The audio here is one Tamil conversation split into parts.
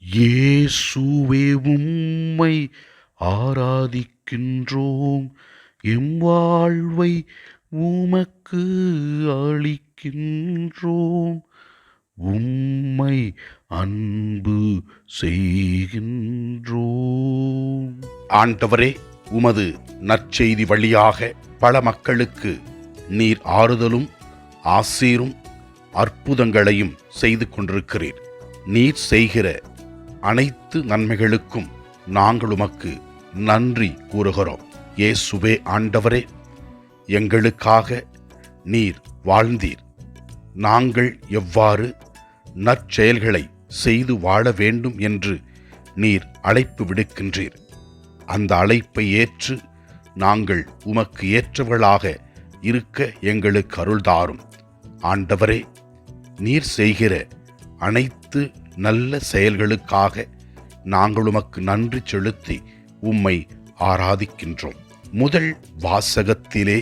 இயேசுவே உம்மை ஆராதிக்கின்றோம், எம் வாழ்வை உமக்கு அளிக்கின்றோம், உம்மை அன்பு செய்கின்றோம். ஆண்டவரே, உமது நற்செய்தி வழியாக பல மக்களுக்கு நீர் ஆறுதலும் ஆசீரும் அற்புதங்களையும் செய்து கொண்டிருக்கிறீர். நீர் செய்கிற அனைத்து நன்மைகளுக்கும் நாங்கள் உமக்கு நன்றி கூறுகிறோம். இயேசுவே ஆண்டவரே, எங்களுக்காக நீர் வாழ்ந்தீர். நாங்கள் எவ்வாறு நற்செயல்களை செய்து வாழ வேண்டும் என்று நீர் அழைப்பு விடுக்கின்றீர். அந்த அழைப்பை ஏற்று நாங்கள் உமக்கு ஏற்றவர்களாக இருக்க எங்களுக்கு அருள்தாரும். ஆண்டவரே, நீர் செய்கிற அனைத்து நல்ல செயல்களுக்காக நாங்கள் உமக்கு நன்றி செலுத்தி உம்மை ஆராதிக்கின்றோம். முதல் வாசகத்திலே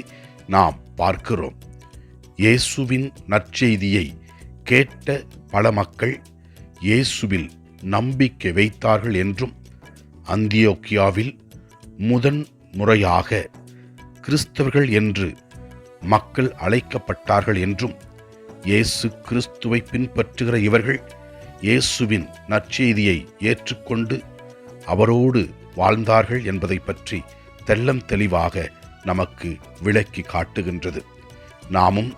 நாம் பார்க்கிறோம், இயேசுவின் நற்செய்தியை கேட்ட பல மக்கள் இயேசுவில் நம்பிக்கை வைத்தார்கள் என்றும், அந்தியோக்கியாவில் முதன் முறையாக கிறிஸ்தவர்கள் என்று மக்கள் அழைக்கப்பட்டார்கள் என்றும், இயேசு கிறிஸ்துவை பின்பற்றுகிற இவர்கள் இயேசுவின் நற்செய்தியை ஏற்றுக்கொண்டு அவரோடு வாழ்ந்தார்கள் என்பதை பற்றி தெள்ளம் தெளிவாக நமக்கு விளக்கி காட்டுகின்றது. நாமும்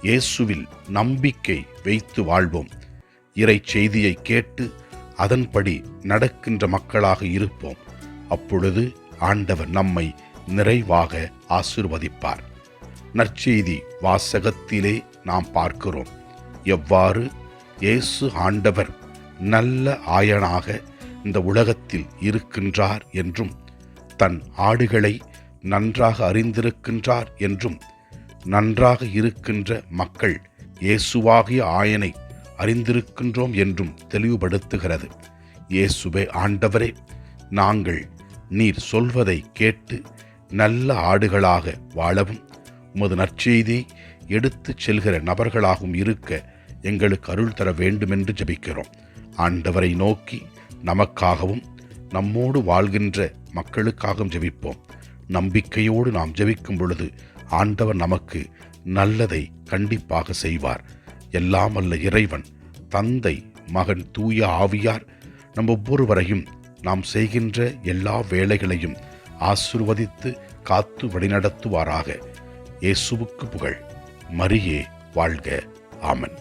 இயேசுவில் நம்பிக்கை வைத்து வாழ்வோம். இறை செய்தியை கேட்டு அதன்படி நடக்கின்ற மக்களாக இருப்போம். அப்பொழுது ஆண்டவர் நம்மை நிறைவாக ஆசீர்வதிப்பார். நற்செய்தி வாசகத்திலே நாம் பார்க்கிறோம், எவ்வாறு இயேசு ஆண்டவர் நல்ல ஆயனாக இந்த உலகத்தில் இருக்கின்றார் என்றும், தன் ஆடுகளை நன்றாக அறிந்திருக்கின்றார் என்றும், நன்றாக இருக்கின்ற மக்கள் இயேசுவாகிய ஆயனை அறிந்திருக்கின்றோம் என்றும் தெளிவுபடுத்துகிறது. இயேசுவே ஆண்டவரே, நாங்கள் நீர் சொல்வதை கேட்டு நல்ல ஆடுகளாக வாழவும், உமது நற்செய்தியை எடுத்துச் செல்கிற நபர்களாகவும் இருக்க எங்களுக்கு அருள் தர வேண்டுமென்று ஜெபிக்கிறோம். ஆண்டவரை நோக்கி நமக்காகவும் நம்மோடு வாழ்கின்ற மக்களுக்காகவும் ஜெபிப்போம். நம்பிக்கையோடு நாம் ஜெபிக்கும் பொழுது ஆண்டவர் நமக்கு நல்லதை கண்டிப்பாக செய்வார். எல்லாம் வல்ல இறைவன், தந்தை, மகன், தூய ஆவியார் நம் ஒவ்வொருவரையும் நாம் செய்கின்ற எல்லா வேலைகளையும் ஆசீர்வதித்து காத்து வழிநடத்துவாராக. இயேசுவுக்கு புகழ். மரியே வாழ்க. ஆமென்.